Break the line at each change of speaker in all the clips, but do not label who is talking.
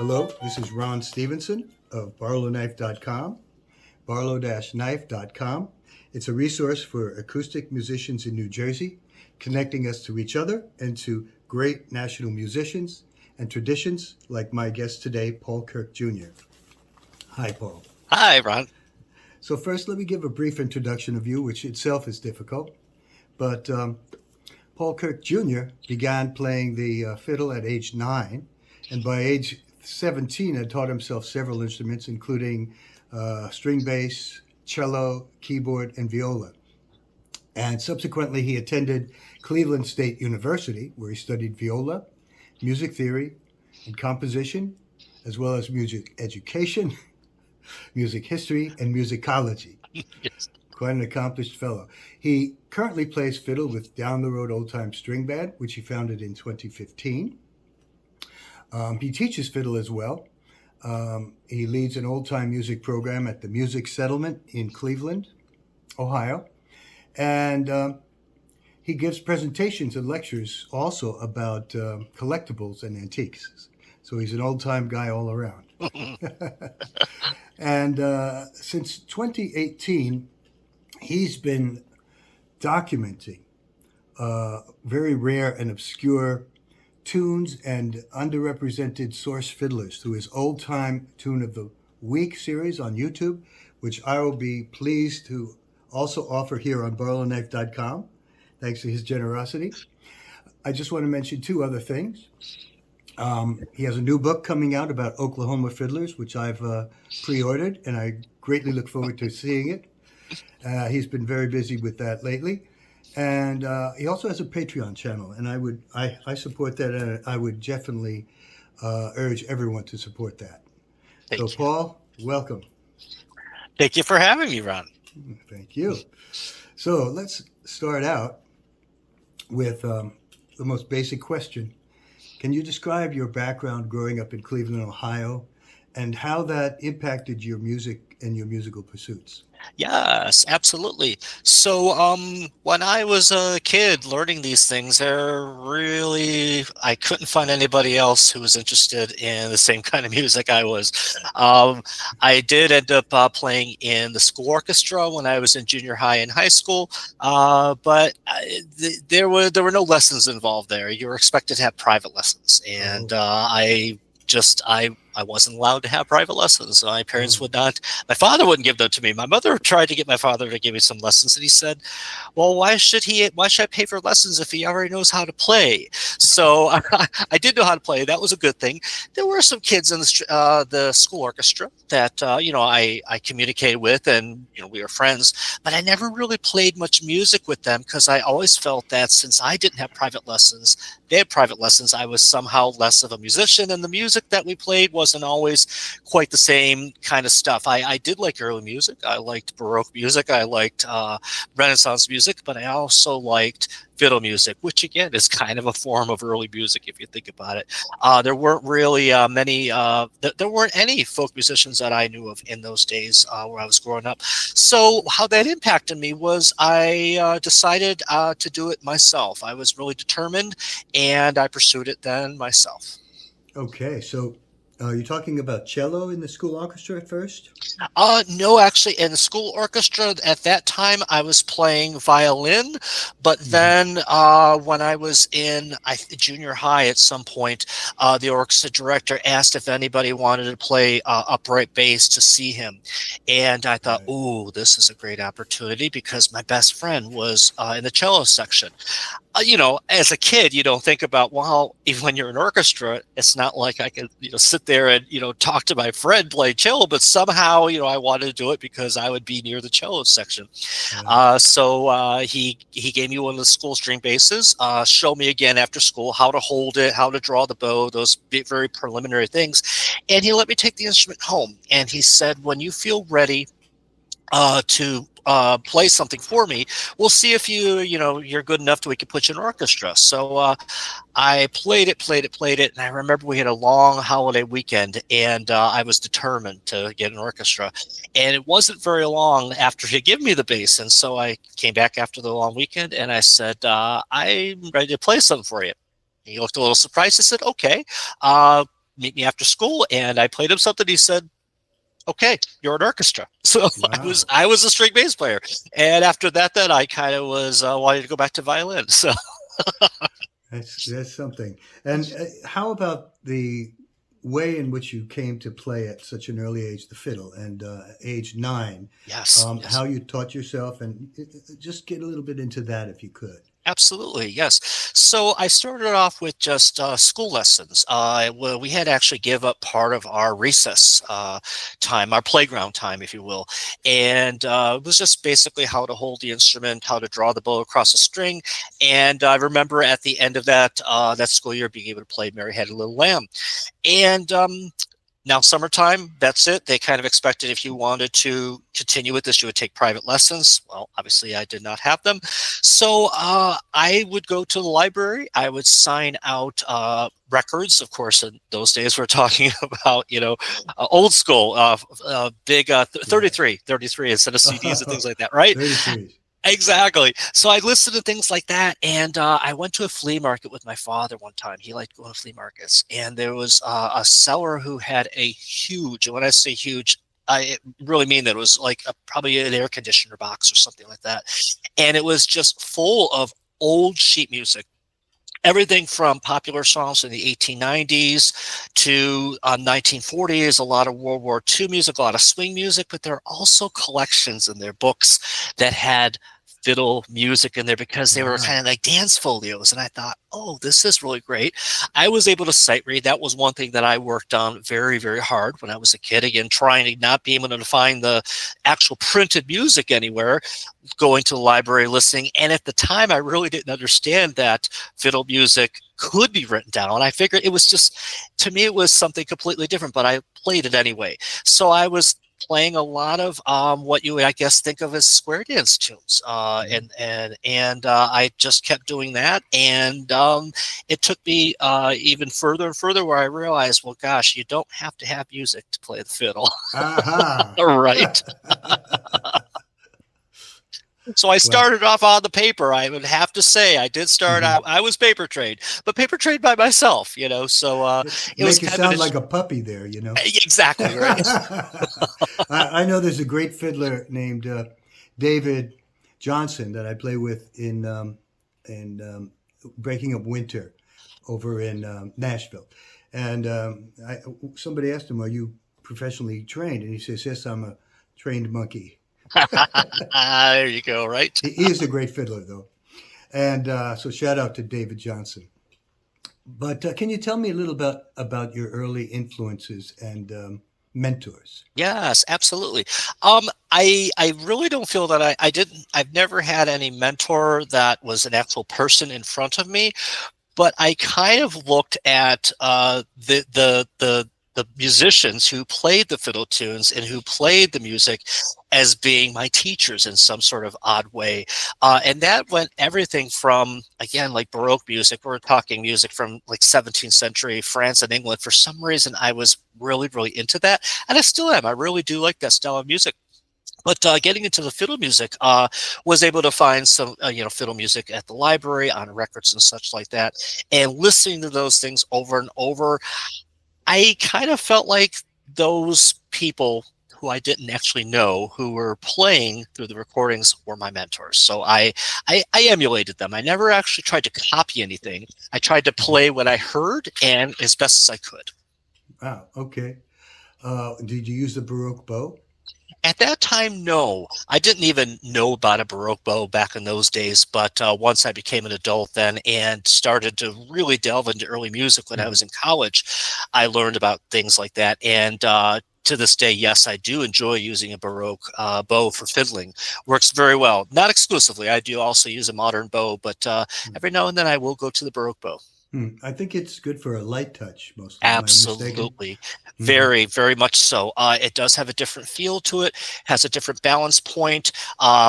Hello, this is Ron Stevenson of barlowknife.com, barlow-knife.com. It's a resource for acoustic musicians in New Jersey, connecting us to each other and to great national musicians and traditions like my guest today, Paul Kirk Jr. Hi, Paul.
Hi, Ron.
So first, let me give a brief introduction of you, which itself is difficult. But Paul Kirk Jr. began playing the fiddle at age 9, and by age 17 had taught himself several instruments, including string bass, cello, keyboard, and viola. And subsequently, he attended Cleveland State University, where he studied viola, music theory, and composition, as well as music education, music history, and musicology.
Yes.
Quite an accomplished fellow. He currently plays fiddle with Down the Road Old Time String Band, which he founded in 2015. He teaches fiddle as well. He leads an old time music program at the Music Settlement in Cleveland, Ohio. And he gives presentations and lectures also about collectibles and antiques. So he's an old time guy all around. And since 2018, he's been documenting very rare and obscure tunes and underrepresented source fiddlers through his Old Time Tune of the Week series on YouTube, which I will be pleased to also offer here on barlowknife.com, thanks to his generosity. I just want to mention two other things. He has a new book coming out about Oklahoma fiddlers, which I've pre-ordered, and I greatly look forward to seeing it. He's been very busy with that lately. And he also has a Patreon channel, and I support that, and I would definitely urge everyone to support that. So,
Thank you.
Paul, welcome.
Thank you for having me, Ron.
Thank you. So let's start out with the most basic question. Can you describe your background growing up in Cleveland, Ohio, and how that impacted your music and your musical pursuits?
Yes, absolutely. So, when I was a kid learning these things, I couldn't find anybody else who was interested in the same kind of music I was. I did end up playing in the school orchestra when I was in junior high and high school, there were no lessons involved there. You were expected to have private lessons, and I wasn't allowed to have private lessons. My parents would not. My father wouldn't give them to me. My mother tried to get my father to give me some lessons, and he said, "Well, why should I pay for lessons if he already knows how to play?" So I did know how to play. That was a good thing. There were some kids in the school orchestra that I communicated with, and we were friends. But I never really played much music with them because I always felt that since I didn't have private lessons, they had private lessons, I was somehow less of a musician, and the music that we played wasn't always quite the same kind of stuff. I did like early music. I liked Baroque music. I liked Renaissance music, but I also liked fiddle music, which again is kind of a form of early music if you think about it. There weren't really there weren't any folk musicians that I knew of in those days where I was growing up. So how that impacted me was I decided to do it myself. I was really determined, and I pursued it then myself.
Okay, so you're talking about cello in the school orchestra at first?
No, actually, in the school orchestra at that time, I was playing violin. But then, when I was in junior high, at some point, the orchestra director asked if anybody wanted to play upright bass to see him, and I thought,
Right.
"Ooh, this is a great opportunity," because my best friend was in the cello section. As a kid, you don't think about, well, even when you're in orchestra, it's not like I could, sit there and, talk to my friend play cello, but somehow, I wanted to do it because I would be near the cello section.
Right.
So he gave me one of the school string basses, showed me again after school how to hold it, how to draw the bow, those very preliminary things. And he let me take the instrument home. And he said, when you feel ready to play something for me, we'll see if you're good enough to we can put you in an orchestra. So I played it, and I remember we had a long holiday weekend, and I was determined to get an orchestra. And it wasn't very long after he gave me the bass, and so I came back after the long weekend, and I said, I'm ready to play something for you. He looked a little surprised. He said, "Okay." meet me after school, and I played him something. He said, "Okay, you're an orchestra." So
Wow.
I was a string bass player, and after that, then I kind of was wanting to go back to violin. So
That's something. And how about the way in which you came to play at such an early age, the fiddle, and age 9,
yes, yes.
how you taught yourself, and just get a little bit into that if you could.
Absolutely, yes. So I started off with just school lessons. Well, we had to actually give up part of our recess time, our playground time, if you will, and it was just basically how to hold the instrument, how to draw the bow across a string. And I remember at the end of that school year being able to play "Mary Had a Little Lamb." And now summertime, that's it. They kind of expected if you wanted to continue with this, you would take private lessons. Well, obviously I did not have them. So I would go to the library. I would sign out records. Of course, in those days we're talking about, old school, big
Right.
33 instead of CDs and things like that, right?
33s.
Exactly. So I listened to things like that, and I went to a flea market with my father one time. He liked going to flea markets, and there was a seller who had a huge. And when I say huge, I really mean that it was like probably an air conditioner box or something like that, and it was just full of old sheet music, everything from popular songs in the 1890s to 1940s, a lot of World War II music, a lot of swing music, but there are also collections in their books that had fiddle music in there because they were kind
Wow.
of like dance folios. And I thought, oh, this is really great. I was able to sight read. That was one thing that I worked on very, very hard when I was a kid. Again, trying to not be able to find the actual printed music anywhere, going to the library, listening. And at the time, I really didn't understand that fiddle music could be written down. I figured it was just, to me, it was something completely different, but I played it anyway. So I was playing a lot of what you would, I guess, think of as square dance tunes,
Mhm.
and I just kept doing that, and it took me even further and further, where I realized, well, gosh, you don't have to have music to play the fiddle,
Aha.
right? So I
Well,
started off on the paper. I would have to say I did start
mhm.
out. I was paper trained, but paper trained by myself. So it was
Make you
kind of an
sound like a puppy there, you know.
exactly right.
I know there's a great fiddler named David Johnson that I play with in Breaking Up Winter over in Nashville. And somebody asked him, "Are you professionally trained?" And he says, "Yes, I'm a trained monkey."
There you go. Right.
He is a great fiddler, though. And so, shout out to David Johnson. But can you tell me a little bit about your early influences and mentors?
Yes, absolutely. I really don't feel that I didn't. I've never had any mentor that was an actual person in front of me, but I kind of looked at the musicians who played the fiddle tunes and who played the music as being my teachers in some sort of odd way, and that went everything from, again, like Baroque music. We're talking music from like 17th century France and England. For some reason, I was really, really into that, and I still am. I really do like that style of music. But getting into the fiddle music, was able to find some, fiddle music at the library on records and such like that, and listening to those things over and over. I kind of felt like those people who I didn't actually know who were playing through the recordings were my mentors. So I emulated them. I never actually tried to copy anything. I tried to
Mhm.
play what I heard and as best as I could.
Wow. Okay. Did you use the Baroque bow?
At that time, no. I didn't even know about a Baroque bow back in those days. But once I became an adult then and started to really delve into early music when I
Mhm.
was in college, I learned about things like that. And to this day, yes, I do enjoy using a Baroque bow for fiddling. Works very well. Not exclusively. I do also use a modern bow, but every now and then I will go to the Baroque bow.
I think it's good for a light touch mostly. Am I mistaken?
Absolutely.
Hmm.
Very, very much so. It does have a different feel to it, has a different balance point.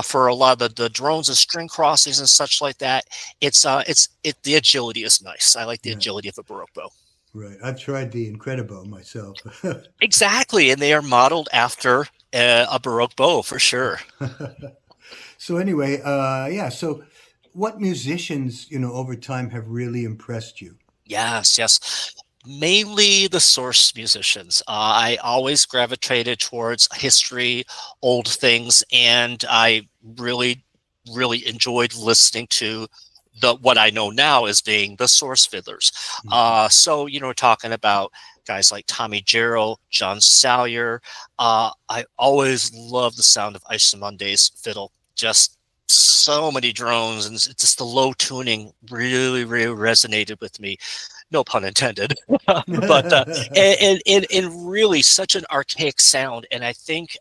For a lot of the drones and string crossings and such like that, the agility is nice. I like the
Right.
agility of a Baroque bow.
Right. I've tried the Incredibo myself.
Exactly, and they are modeled after a Baroque bow for sure.
So anyway, yeah. So, what musicians over time have really impressed you?
Yes, yes. Mainly the source musicians. I always gravitated towards history, old things, and I really, really enjoyed listening to the what I know now as being the source fiddlers.
Mhm.
So we're talking about guys like Tommy Jarrell, John Salyer. I always love the sound of Mondays fiddle. Just so many drones and just the low tuning really, really resonated with me, no pun intended. But and really such an archaic sound. And I think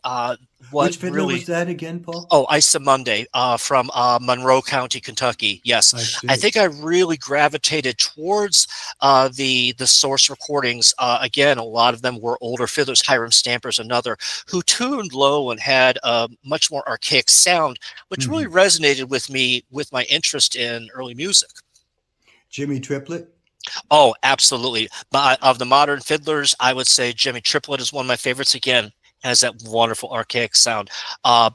what
Which fiddler was
really
that again, Paul?
Oh, Isa Monday from Monroe County, Kentucky.
I
Yes, I
see.
think I really gravitated towards the source recordings. Again, a lot of them were older fiddlers. Hiram Stamper's another who tuned low and had a much more archaic sound, which really
Hmm.
resonated with me with my interest in early music.
Jimmy Triplett.
Oh, absolutely. But of the modern fiddlers, I would say Jimmy Triplett is one of my favorites. Again, has that wonderful archaic sound.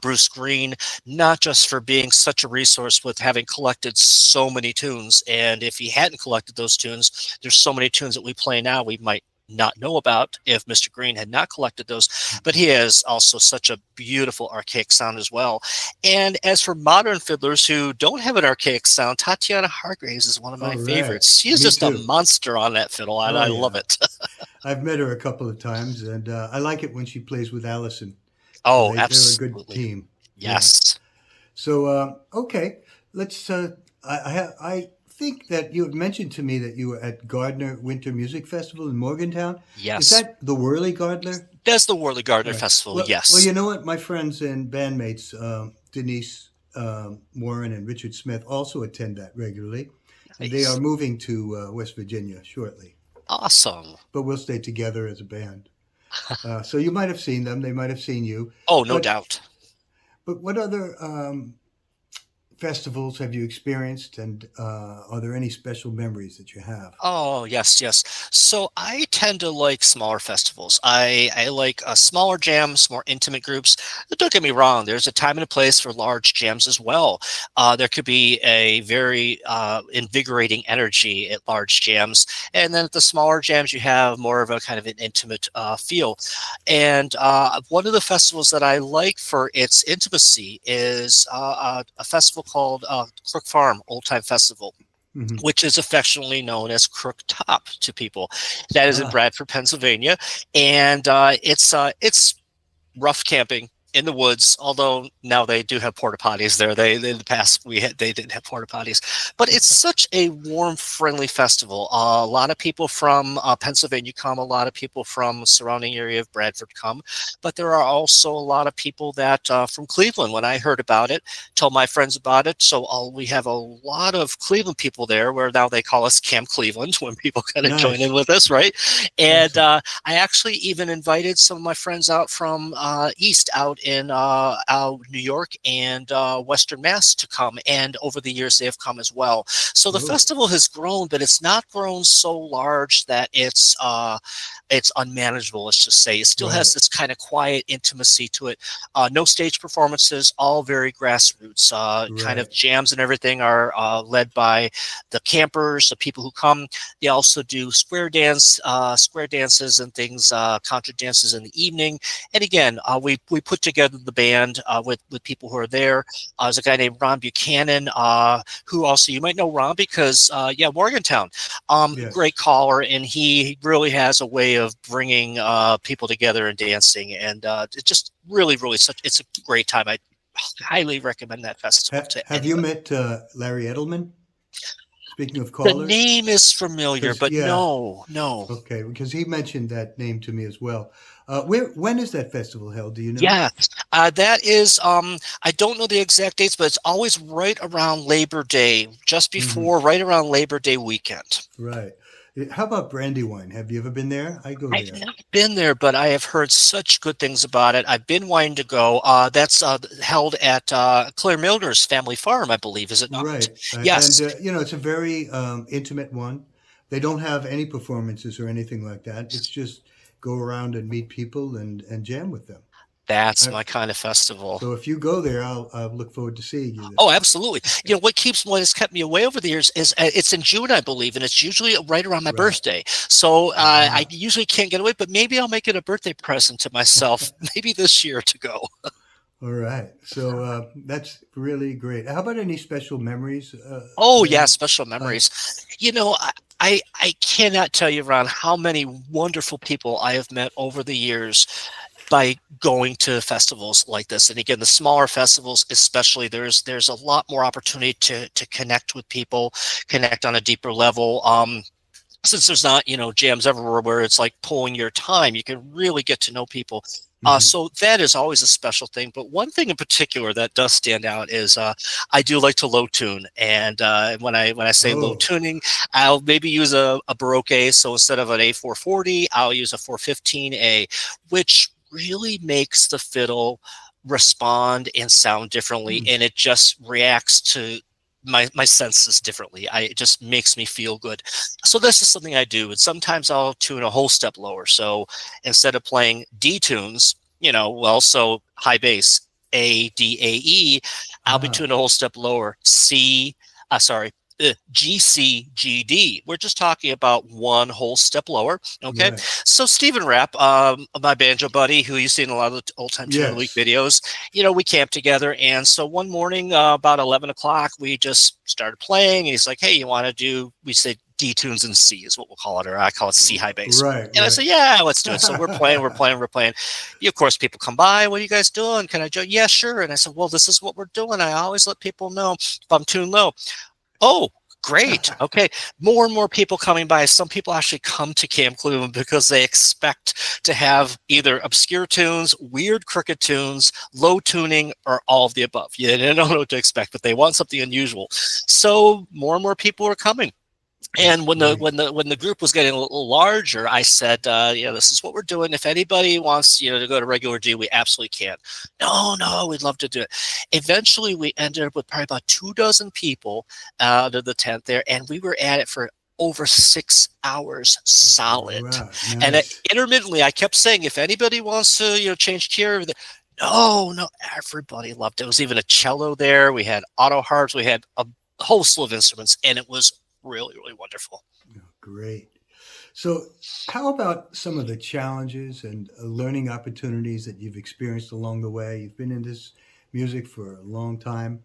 Bruce Green, not just for being such a resource with having collected so many tunes, and if he hadn't collected those tunes, there's so many tunes that we play now we might not know about if Mr. Green had not collected those. But he has also such a beautiful archaic sound as well. And as for modern fiddlers who don't have an archaic sound, Tatiana Hargreaves is one of my
All right.
favorites. She is
Me
just a
too.
monster on that fiddle, and
Oh
I love
yeah.
it.
I've met her a couple of times, and I like it when she plays with Allison.
Oh,
They're a good
absolutely.
team. Yeah.
Yes.
So okay, let's. I think that you had mentioned to me that you were at Gardner Winter Music Festival in Morgantown. Is
Yes.
that the Whirly Gardner?
That's the Worley
All
Gardner
right.
Festival.
Well,
Yes.
you know what? My friends and bandmates, Denise Warren and Richard Smith, also attend that regularly, and they are
Nice.
moving to West Virginia shortly.
Awesome.
But we'll stay together as a band. So you might have seen them; they might have seen you.
Oh, no
But
doubt.
what other festivals have you experienced, and are there any special memories that you have?
Oh, yes, yes. So I tend to like smaller festivals. I like smaller jams, more intimate groups. But don't get me wrong, there's a time and a place for large jams as well. There could be a very invigorating energy at large jams. And then at the smaller jams, you have more of a kind of an intimate feel. And one of the festivals that I like for its intimacy is a festival called Crook Farm Old Time Festival,
Hmm.
which is affectionately known as Crook Top to people. That is in
Ah,
Bradford, Pennsylvania, and it's rough camping in the woods. Although now they do have porta potties there. They in the past they didn't have porta potties, but it's such a warm, friendly festival. A lot of people from Pennsylvania come. A lot of people from surrounding area of Bradford come, but there are also a lot of people that from Cleveland. When I heard about it, told my friends about it. So we have a lot of Cleveland people there. Where now they call us Camp Cleveland when people kind of join in
nice,
with us, right? And
excellent.
I actually even invited some of my friends out from East, out in New York and Western Mass to come. And over the years, they have come as well. So the
Oh,
festival has grown, but it's not grown so large that it's unmanageable. Let's just say it still has
right,
this kind of quiet intimacy to it. No stage performances, all very grassroots. Kind
right.
of jams and everything are led by the campers, the people who come. They also do square dances and things, contra dances in the evening. And again, we put together the band with people who are there. There's a guy named Ron Buchanan, who also you might know Ron because yeah, Morgantown,
Yes.
great caller, and he really has a way of bringing people together and dancing, and it's just really, really such. It's a great time. I highly recommend that festival to
Have you
anyone.
met Larry Edelman? Speaking of
The
callers,
name is familiar,
because
but
yeah,
no, no.
okay, because he mentioned that name to me as well. When is that festival held? Do you know?
Yes, that is. I don't know the exact dates, but it's always right around Labor Day, just
Hmm.
before, right around Labor Day weekend.
Right. How about Brandywine? Have you ever been there? I go
I've
there.
not been there, but I have heard such good things about it. I've been wanting to go. That's held at Claire Milner's family farm, I believe, is it not?
Right. And,
Yes.
it's a very intimate one. They don't have any performances or anything like that. It's just go around and meet people and jam with them.
That's
I,
my kind of festival.
so if you go there, I'll look forward to seeing you
Oh, absolutely. You know, what has kept me away over the years is it's in June, I believe, and it's usually right around my
there. Right.
birthday. So I
Ah.
usually can't get away, but maybe I'll make it a birthday present to myself, maybe this year to go.
All right. So that's really great. How about any special memories
Oh yeah,
then?
special
Uh,
memories. You know, I cannot tell you, Ron, how many wonderful people I have met over the years by going to festivals like this. And again, the smaller festivals, especially, there's a lot more opportunity to connect with people, connect on a deeper level. Since there's not, jams everywhere where it's like pulling your time, you can really get to know people.
mhm.
So that is always a special thing. But one thing in particular that does stand out is I do like to low tune, and when I say low
Oh.
tuning, I'll maybe use a Baroque. So instead of an A440, I'll use a 415A, which really makes the fiddle respond and sound differently,
Hmm.
and it just reacts to my senses differently. It just makes me feel good. So this is something I do, and sometimes I'll tune a whole step lower. So instead of playing D tunes, so high bass A, D, A, E, I'll be
Ah.
tuned a whole step lower. Sorry, G, C, G, D. We're just talking about one whole step lower. Okay.
Right.
So Stephen Rapp, my banjo buddy, who you see in a lot of the old time Tuner League
Yes.
videos, we camped together. And so one morning, about 11 o'clock, we just started playing. And he's like, hey, you want to we said D tunes and C is what we'll call it, or I call it C high bass.
Right.
And I
Right.
said, yeah, let's do it. So we're playing, we're playing, we're playing. Of course, people come by. What are you guys doing? Can I join? Yeah, sure. And I said, well, this is what we're doing. I always let people know if I'm tuned low. Oh, great. Okay. More and more people coming by. Some people actually come to Camp Cleveland because they expect to have either obscure tunes, weird cricket tunes, low tuning, or all of the above. Yeah, they don't know what to expect, but they want something unusual. So more and more people are coming.
That's
And when the
great.
when the when the group was getting a little larger, I said, this is what we're doing. If anybody wants, to go to regular D, we absolutely can. No, no, we'd love to do it. Eventually, we ended up with probably about 2 dozen people out of the tent there, and we were at it for over 6 hours solid.
Wow.
And
Nice.
intermittently, I kept saying, if anybody wants to, change gear, no, no, everybody loved it. There was even a cello there. We had auto harps. We had a whole slew of instruments, and it was really, really wonderful.
Great. So, how about some of the challenges and learning opportunities that you've experienced along the way? You've been in this music for a long time.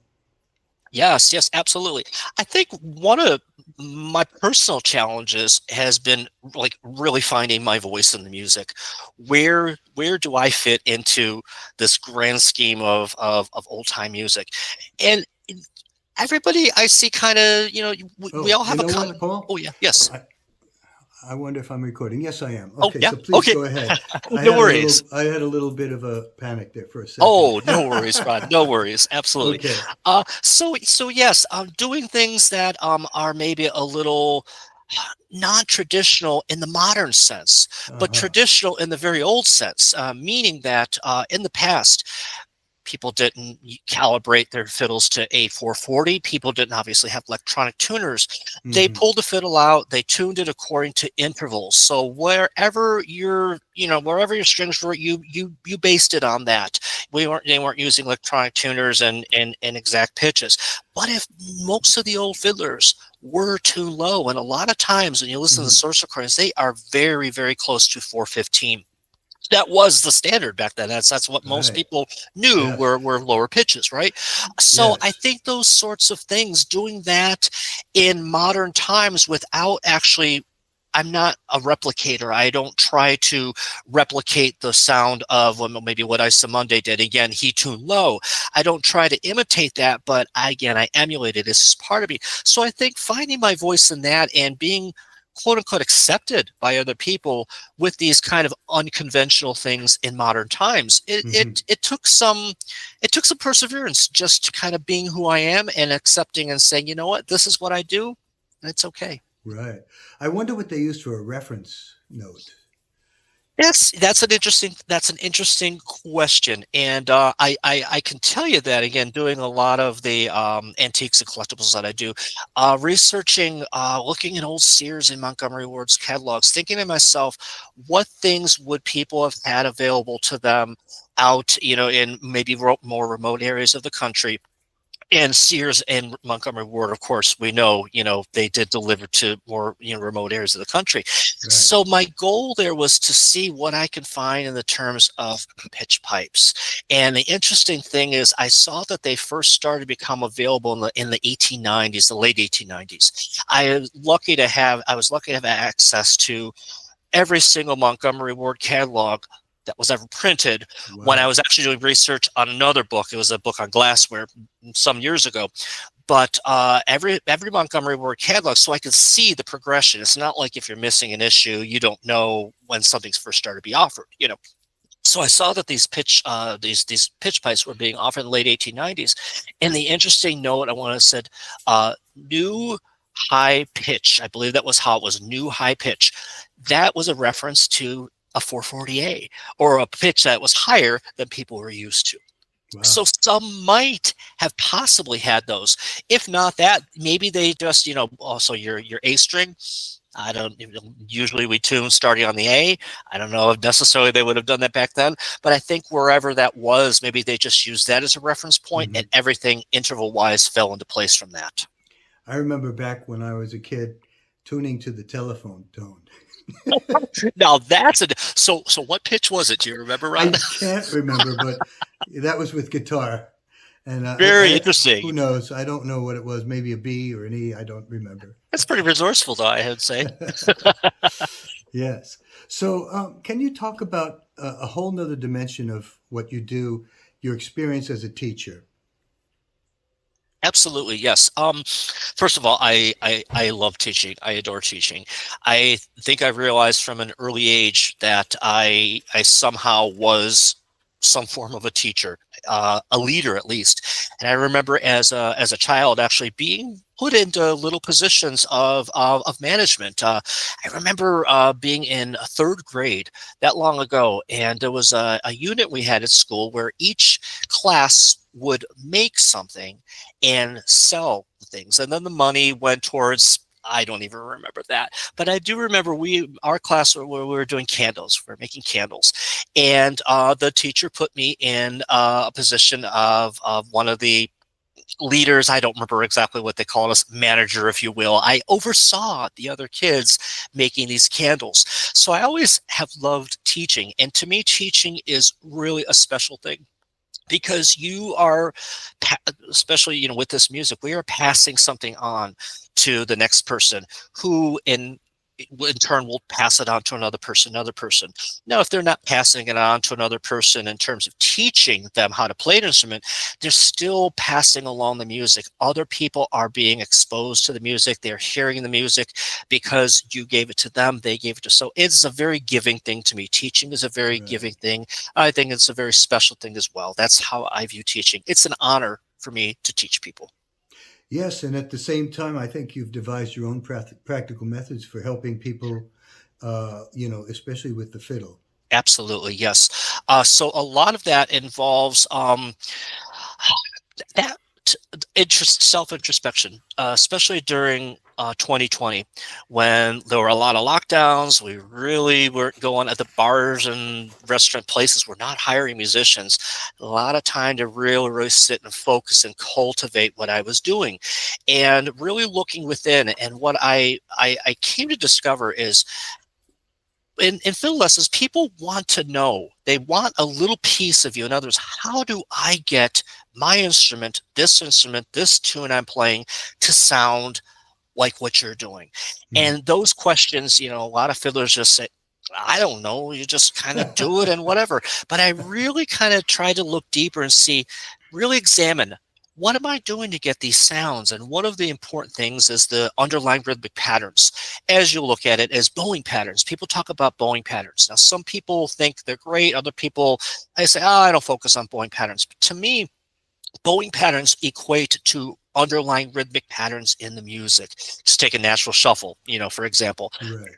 Yes, yes, absolutely. I think one of my personal challenges has been like really finding my voice in the music. Where do I fit into this grand scheme of old time music? And everybody I see kind of, we
Oh,
all
you
have a
know what,
common.
Paul?
Oh yeah, yes.
I, I wonder if I'm recording. Yes, I am.
Oh
Okay,
yeah.
so please
Okay.
go ahead.
No worries.
I had a little bit of a panic there for a second.
Oh, no worries, Rod. No worries. Absolutely.
Okay.
So yes, doing things that are maybe a little non-traditional in the modern sense,
Uh
but
huh.
traditional in the very old sense, meaning that in the past, people didn't calibrate their fiddles to A440. People didn't obviously have electronic tuners. They
Hmm.
pulled the fiddle out, they tuned it according to intervals. So wherever your strings were, you based it on that. They weren't using electronic tuners and exact pitches. But if most of the old fiddlers were too low, and a lot of times when you listen to the
Hmm.
source recordings, they are very, very close to 415. That was the standard back then. That's what most
Right.
people knew
Yes.
were lower pitches, right? So I
Yes.
think those sorts of things, doing that in modern times without actually, I'm not a replicator. I don't try to replicate the sound of maybe what Monday did. Again, he tuned low. I don't try to imitate that, but I emulate it. This is part of me. So I think finding my voice in that and being quote unquote accepted by other people with these kind of unconventional things in modern times. It
Hmm.
it it took some perseverance just to kind of being who I am and accepting and saying, you know what, this is what I do, and it's okay.
Right. I wonder what they used for a reference note.
That's an interesting question, and I can tell you that again, doing a lot of the antiques and collectibles that I do, researching, looking at old Sears and Montgomery Ward's catalogs, thinking to myself, what things would people have had available to them out, in maybe more remote areas of the country. And Sears and Montgomery Ward, of course, we know, they did deliver to more, remote areas of the country.
Right.
So my goal there was to see what I can find in the terms of pitch pipes. And the interesting thing is I saw that they first started to become available in the 1890s, the late 1890s. I was lucky to have access to every single Montgomery Ward catalog that was ever printed when I
Wow.
was actually doing research on another book. It was a book on glassware some years ago. But every Montgomery Ward catalog, so I could see the progression. It's not like if you're missing an issue, you don't know when something's first started to be offered. So I saw that these pitch pipes were being offered in the late 1890s. And the interesting note I want to said, new high pitch. I believe that was how it was, new high pitch. That was a reference to a 440A, or a pitch that was higher than people were used to. So
Wow.
some might have possibly had those. If not that, maybe they just, also your A string. I don't usually we tune starting on the A. I don't know if necessarily they would have done that back then, but I think wherever that was, maybe they just used that as a reference point, and
Hmm.
everything interval wise fell into place from that.
I remember back when I was a kid tuning to the telephone tone.
Now that's a so what pitch was it? Do you remember, Ron?
I can't remember, but that was with guitar. And
Very interesting.
who knows? I don't know what it was. Maybe a B or an E. I don't remember.
That's pretty resourceful, though, I would say.
Yes. So, can you talk about a whole nother dimension of what you do, your experience as a teacher?
Absolutely, yes. First of all, I love teaching. I adore teaching. I think I realized from an early age that I somehow was some form of a teacher, a leader at least. And I remember as a child actually being put into little positions of management. I remember being in a third grade that long ago, and there was a unit we had at school where each class would make something and sell things, and then the money went towards, I don't even remember that, but I do remember our class where we were doing candles. We were making candles, and the teacher put me in a position of one of the leaders. I don't remember exactly what they called us, manager, if you will. I oversaw the other kids making these candles. So I always have loved teaching, and to me, teaching is really a special thing, because you are, especially with this music, we are passing something on to the next person, who in turn will pass it on to another person. Now, if they're not passing it on to another person in terms of teaching them how to play an instrument, they're still passing along the music. Other people are being exposed to the music. They're hearing the music because you gave it to them, they gave it to. So it's a very giving thing to me. Teaching is a very
Right.
giving thing. I think it's a very special thing as well. That's how I view teaching. It's an honor for me to teach people.
Yes, and at the same time, I think you've devised your own practical methods for helping people, especially with the fiddle.
Absolutely, yes. So a lot of that involves that self introspection, especially during 2020, when there were a lot of lockdowns. We really weren't going at the bars and restaurant places. We're not hiring musicians. A lot of time to really sit and focus and cultivate what I was doing, and really looking within. And what I came to discover is, in fiddle lessons, people want to know. They want a little piece of you. In others, how do I get my instrument, this tune I'm playing, to sound like what you're doing?
Hmm.
And those questions, a lot of fiddlers just say, I don't know, you just kind of do it and whatever. But I really kind of try to look deeper and see, really examine, what am I doing to get these sounds? And one of the important things is the underlying rhythmic patterns, as you look at it, as bowing patterns. People talk about bowing patterns. Now, some people think they're great. Other people, I say, oh, I don't focus on bowing patterns. But to me, bowing patterns equate to underlying rhythmic patterns in the music. Just take a natural shuffle, for example.
Right.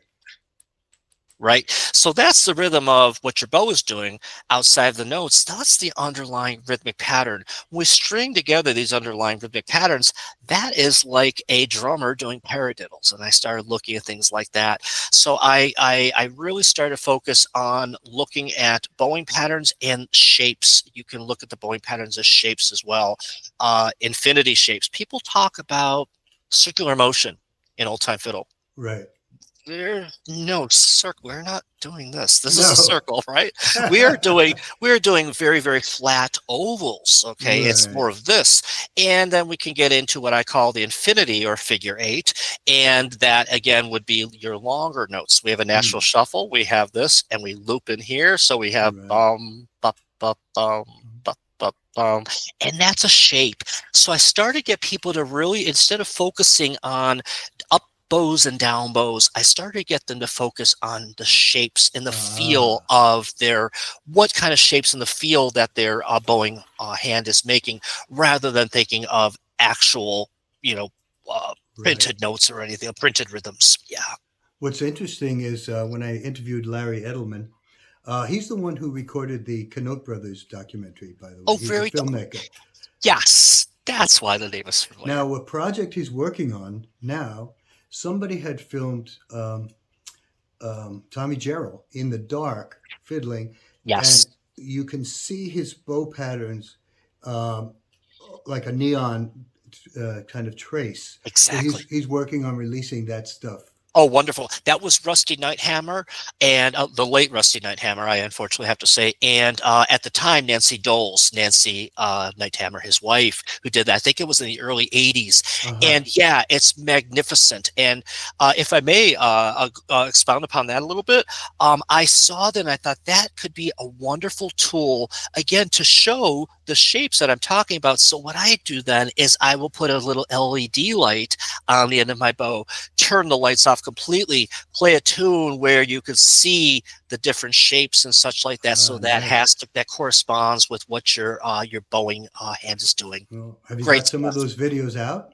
right? So that's the rhythm of what your bow is doing outside of the notes. That's the underlying rhythmic pattern. When we string together these underlying rhythmic patterns, that is like a drummer doing paradiddles. And I started looking at things like that. So I really started to focus on looking at bowing patterns and shapes. You can look at the bowing patterns as shapes as well. Infinity shapes. People talk about circular motion in old time fiddle.
Right.
There's no circle. We're not doing this. This is a
No.
circle, right? We are doing very, very flat ovals. Okay. It's
Right.
more of this. And then we can get into what I call the infinity or figure eight. And that again would be your longer notes. We have a natural
Mm.
shuffle. We have this and we loop in here. So we have
Right.
bum, and that's a shape. So I started to get people to really, instead of focusing on up bows and down bows, I started to get them to focus on the shapes and the feel
Ah.
of their, what kind of shapes in the feel that their bowing hand is making, rather than thinking of actual, you know,
Right.
printed notes or anything, printed rhythms. Yeah.
What's interesting is when I interviewed Larry Edelman, he's the one who recorded the Canute Brothers documentary, by the way.
Oh,
He's a
very good.
filmmaker.
Yes. That's why the name is familiar.
Now, a project he's working on now, somebody had filmed Tommy Jarrell in the dark fiddling,
Yes.
and you can see his bow patterns um, like a neon kind of trace. So
Exactly.
he's working on releasing that stuff.
Oh, wonderful. That was Rusty Nighthammer and the late Rusty Nighthammer, I unfortunately have to say. And at the time, Nancy Nighthammer, his wife, who did that. I think it was in the early 80s.
Uh-huh.
And yeah, it's magnificent. And if I may expound upon that a little bit, I saw that and I thought that could be a wonderful tool, again, to show the shapes that I'm talking about. So what I do then is I will put a little LED light on the end of my bow, turn the lights off completely, play a tune where you could see the different shapes and such like that. So
Ah,
that
nice.
that corresponds with what your bowing hand is doing.
Well, have you
Great
got some of
stuff.
those videos out?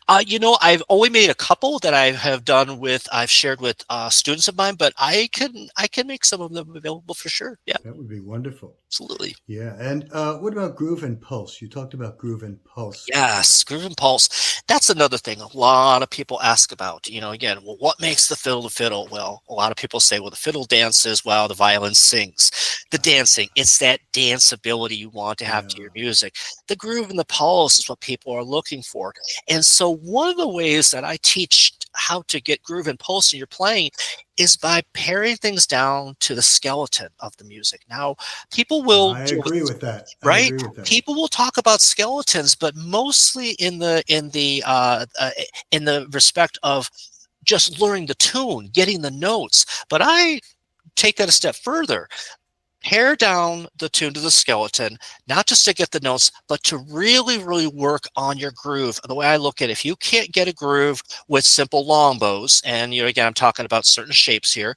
I've only made a couple that I have done with, I've shared with students of mine, but I can make some of them available for sure. Yeah,
That would be wonderful.
absolutely.
Yeah. And what about groove and pulse? You talked about groove and pulse.
Yes, groove and pulse. That's another thing a lot of people ask about. Again, well, what makes the fiddle the fiddle? Well, a lot of people say, well, the fiddle dances while the violin sings. The dancing, it's that danceability you want to have to
Yeah.
your music. The groove and the pulse is what people are looking for. And so one of the ways that I teach how to get groove and pulse in your playing is by paring things down to the skeleton of the music. Now, people will
I
deal with,
agree with that. I
right?
agree with that.
People will talk about skeletons, but mostly in the respect of just learning the tune, getting the notes. But I take that a step further. Pare down the tune to the skeleton, not just to get the notes, but to really, really work on your groove. The way I look at it, if you can't get a groove with simple long bows, and again, I'm talking about certain shapes here,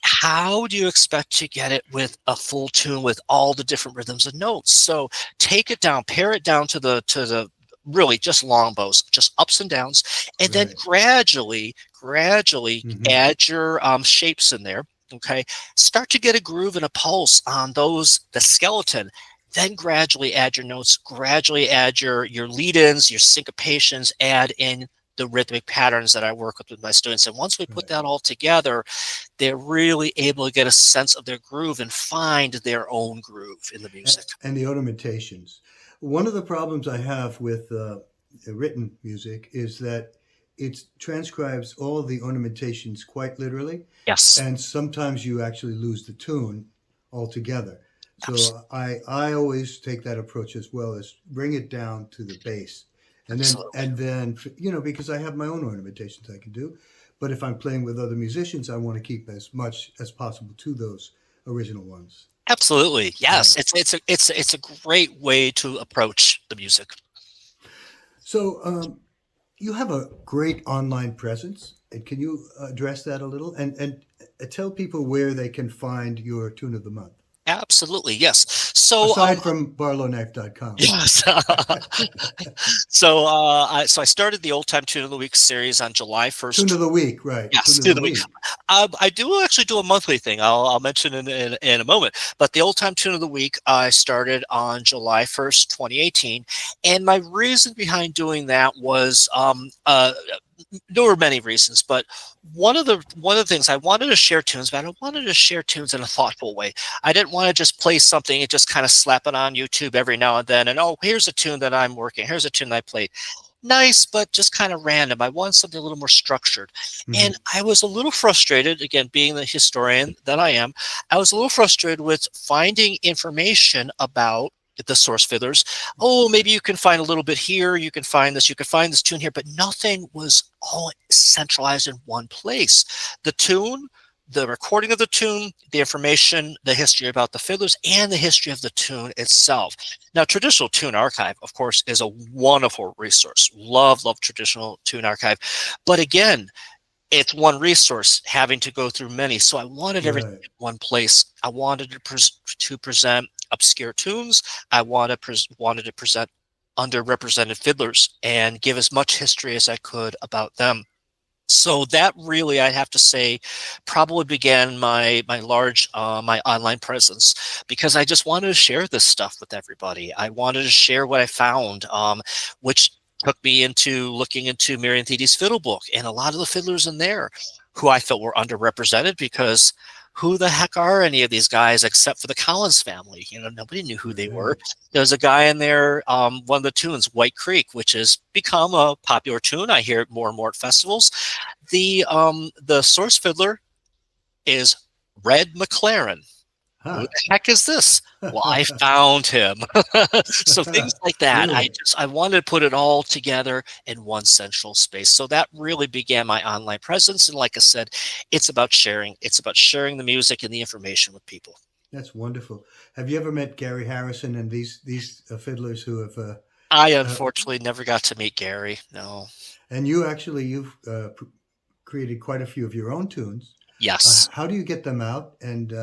how do you expect to get it with a full tune with all the different rhythms and notes? So take it down, pare it down to the really just long bows, just ups and downs, and then
Right.
gradually
Hmm.
add your shapes in there. Okay, start to get a groove and a pulse on the skeleton. Then gradually add your notes, gradually add your lead-ins, your syncopations, add in the rhythmic patterns that I work with my students. And once we put
Right.
that all together, they're really able to get a sense of their groove and find their own groove in the music.
And the ornamentations. One of the problems I have with written music is that it transcribes all the ornamentations quite literally,
Yes,
and sometimes you actually lose the tune altogether.
abs-
So I always take that approach as well, as bring it down to the base,
absolutely.
and then because I have my own ornamentations I can do, but if I'm playing with other musicians, I want to keep as much as possible to those original ones.
Absolutely.
Yeah.
Yes. It's a great way to approach the music.
So you have a great online presence, and can you address that a little and tell people where they can find your tune of the month?
Absolutely, yes. So
Aside from barlowknife.com.
yes. So I started the Old Time Tune of the Week series on July
Tune
1st.
of the week, right?
Yes,
Tune of
Tune
the
of the Week.
week.
I do actually do a monthly thing. I'll mention in a moment. But the Old Time Tune of the Week I started on July 1st, 2018, and my reason behind doing that was there were many reasons, but one of the things I wanted to share tunes, but I wanted to share tunes in a thoughtful way. I didn't want to just play something and just kind of slap it on YouTube every now and then, and oh, here's a tune that I'm working, here's a tune that I played. Nice, but just kind of random. I wanted something a little more structured. And
Hmm.
I was a little frustrated, again, being the historian that I am, I was a little frustrated with finding information about the source fiddlers. Oh, maybe you can find a little bit here, you can find this, you can find this tune here, but nothing was all centralized in one place. The tune, the recording of the tune, the information, the history about the fiddlers, and the history of the tune itself. Now, Traditional Tune Archive, of course, is a wonderful resource. Love Traditional Tune Archive. But again, it's one resource having to go through many. So I wanted everything
Right.
in one place. I wanted to present obscure tunes. I wanted to present underrepresented fiddlers and give as much history as I could about them. So that really, I have to say, probably began my online presence, because I just wanted to share this stuff with everybody. I wanted to share what I found, which took me into looking into Marian Thedy's fiddle book, and a lot of the fiddlers in there who I felt were underrepresented, because who the heck are any of these guys except for the Collins family? Nobody knew who they were.
Right.
There's a guy in there, one of the tunes, White Creek, which has become a popular tune. I hear it more and more at festivals. The source fiddler is Red McLaren. Who
Huh.
the heck is this? Well, I found him. So things like that. I
Really?
just I wanted to put it all together in one central space. So that really began my online presence. And like I said, it's about sharing. It's about sharing the music and the information with people.
That's wonderful. Have you ever met Gary Harrison and these fiddlers who have
I
uh,
unfortunately never got to meet Gary. No.
and you've created quite a few of your own tunes.
Yes.
How do you get them out? And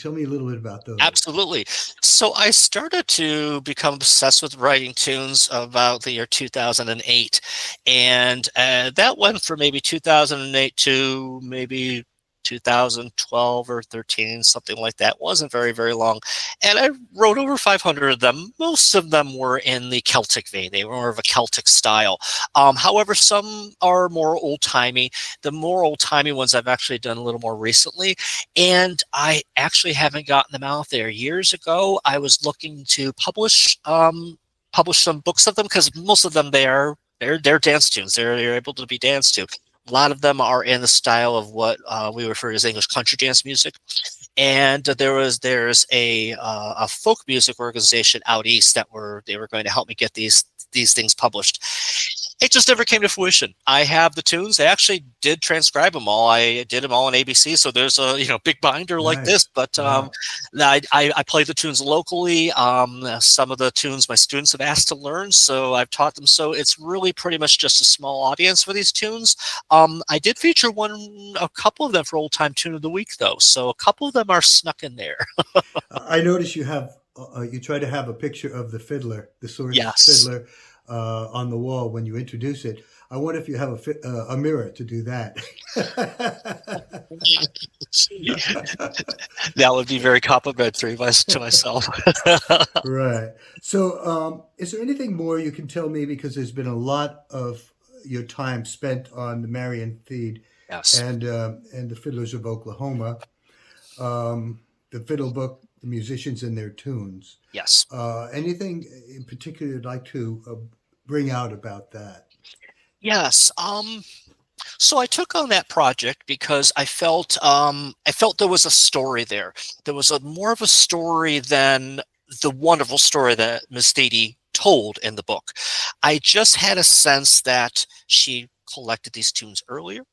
tell me a little bit about those.
Absolutely. So I started to become obsessed with writing tunes about the year 2008. And that went from maybe 2008 to maybe 2012 or 13, something like that. Wasn't very, very long. And I wrote over 500 of them. Most of them were in the Celtic vein. They were more of a Celtic style. However, some are more old-timey. The more old-timey ones I've actually done a little more recently, and I actually haven't gotten them out there. Years ago, I was looking to publish some books of them, because most of them they're dance tunes. They're able to be danced to. A lot of them are in the style of what we refer to as English country dance music. And there's a folk music organization out east they were going to help me get these things published. It just never came to fruition. I have the tunes. I actually did transcribe them all. I did them all in ABC. So there's a big binder like this.
Nice.
But
Wow.
I play the tunes locally. Some of the tunes my students have asked to learn, so I've taught them. So it's really pretty much just a small audience for these tunes. I did feature a couple of them for Old Time Tune of the Week, though. So a couple of them are snuck in there.
I notice you try to have a picture of the fiddler, the source
Yes.
fiddler, on the wall when you introduce it. I wonder if you have a mirror to do that.
That would be very complimentary to myself.
Right. So, is there anything more you can tell me? Because there's been a lot of your time spent on the Marian Thede
Yes.
and the Fiddlers of Oklahoma, the fiddle book, the musicians and their tunes.
Yes.
Anything in particular you'd like to bring out about that?
Yes. So I took on that project because I felt there was a story there. There was a more of a story than the wonderful story that Miss Thede told in the book. I just had a sense that she collected these tunes earlier.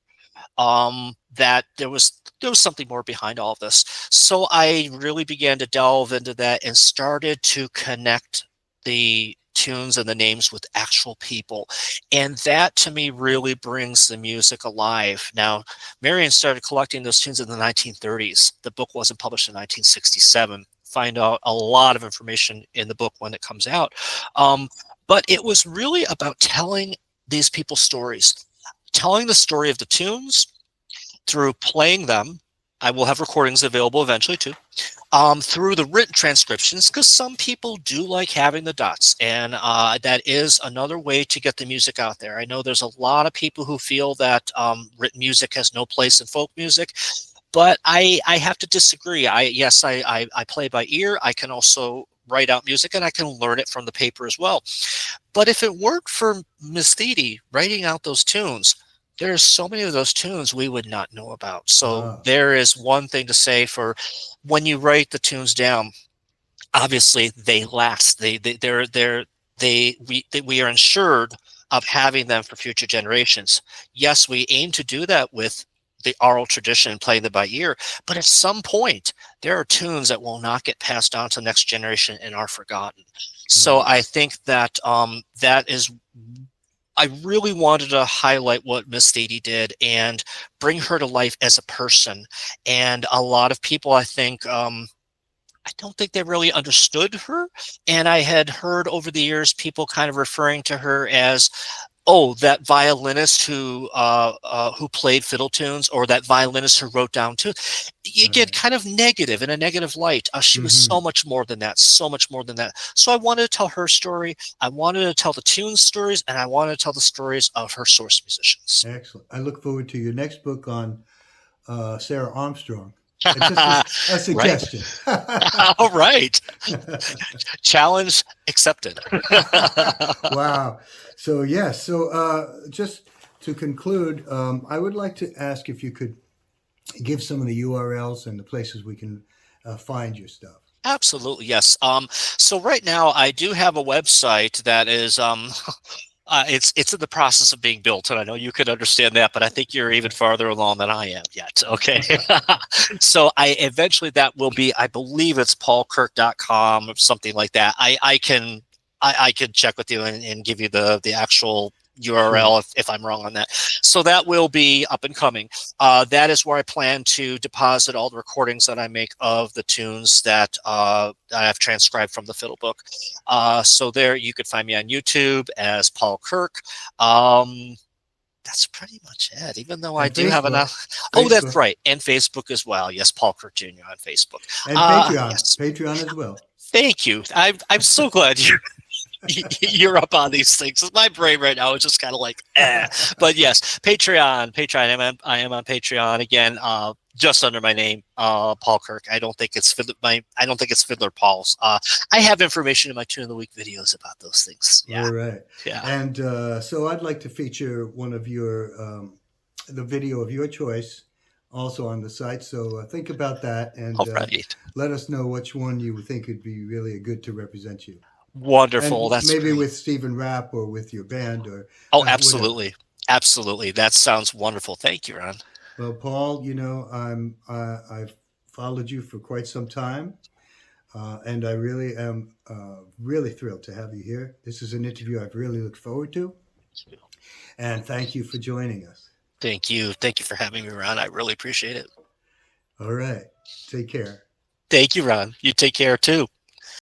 That there was something more behind all of this. So I really began to delve into that and started to connect the tunes and the names with actual people. And that to me really brings the music alive. Now, Marian started collecting those tunes in the 1930s. The book wasn't published in 1967. find out a lot of information in the book when it comes out. But it was really about telling these people's stories, telling the story of the tunes through playing them. I will have recordings available eventually too. Through the written transcriptions, because some people do like having the dots, and that is another way to get the music out there. I know there's a lot of people who feel that written music has no place in folk music, but I have to disagree. I play by ear. I can also write out music, and I can learn it from the paper as well. But if it weren't for Miss Thede writing out those tunes, there's so many of those tunes we would not know about. So
Wow.
there is one thing to say for when you write the tunes down. Obviously, they last. We are ensured of having them for future generations. Yes, we aim to do that with the oral tradition and playing them by ear, but at some point, there are tunes that will not get passed on to the next generation and are forgotten. So I think that that is. I really wanted to highlight what Miss Thede did and bring her to life as a person. And a lot of people, I think, I don't think they really understood her. And I had heard over the years people kind of referring to her as, oh, that violinist who played fiddle tunes, or that violinist who wrote down tunes. You get kind of negative in a negative light. She was so much more than that, so much more than that. So I wanted to tell her story. I wanted to tell the tune stories, and I wanted to tell the stories of her source musicians.
Excellent. I look forward to your next book on Sarah Armstrong. Just a
Right.
suggestion.
All right. Challenge accepted.
Wow. So yes. So just to conclude, I would like to ask if you could give some of the URLs and the places we can find your stuff.
Absolutely, yes. So right now I do have a website that is it's in the process of being built, and I know you can understand that, but I think you're even farther along than I am yet. Okay. So I eventually that will be, I believe it's paulkirk.com or something like that. I can check with you and give you the actual URL if I'm wrong on that. So that will be up and coming. That is where I plan to deposit all the recordings that I make of the tunes that I've transcribed from the fiddle book. So there you could find me on YouTube as Paul Kirk. That's pretty much it. Even though I
And
do have
Facebook.
oh, that's
Facebook.
right, and Facebook as well. Yes, Paul Kirk Jr. on Facebook.
And Patreon.
Yes.
Patreon as well.
Thank you. I'm so glad you're up on these things. My brain right now is just kind of like, eh. But yes, Patreon. I am on Patreon again, just under my name, Paul Kirk. I don't think it's Fiddler Paul's. I have information in my Tune of the Week videos about those things. Yeah.
All right.
Yeah.
And so I'd like to feature one of your the video of your choice also on the site. So think about that and
Right.
let us know which one you think would be really good to represent you.
Wonderful.
And
That's
maybe
great.
with Stephen Rapp or with your band or
Oh,
whatever.
absolutely. Absolutely. That sounds wonderful. Thank you, Ron.
Well, Paul, I've followed you for quite some time, and I really am really thrilled to have you here. This is an interview I've really looked forward to, and thank you for joining us.
Thank you. Thank you for having me, Ron. I really appreciate it.
All right, take care.
Thank you, Ron. You take care too.